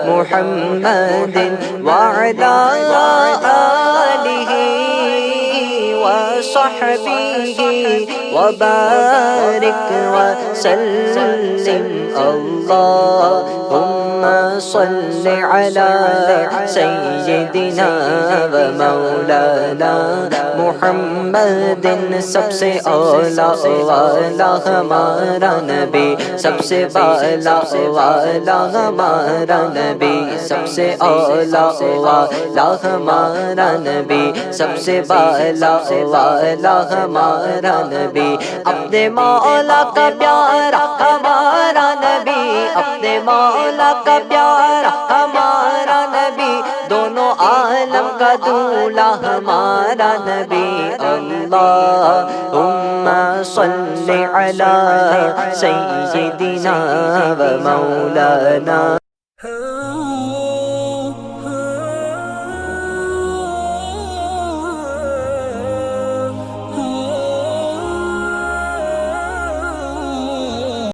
محمد وعلى آله وصحبه وبارك وسلم اللهم صل على سيدنا ومولانا محمد سب سے اولا والا ہمارا نبی سب سے بالا والا ہمارا نبی سب سے اولا والا ہمارا نبی سب سے بالا والا ہمارا نبی اپنے مولا کا پیارا ہمارا نبی اپنے مولا کا پیارا ہمارا نبی دونوں عالم کا دولا ہمارا نبی اللہم صل علی سیدنا و مولانا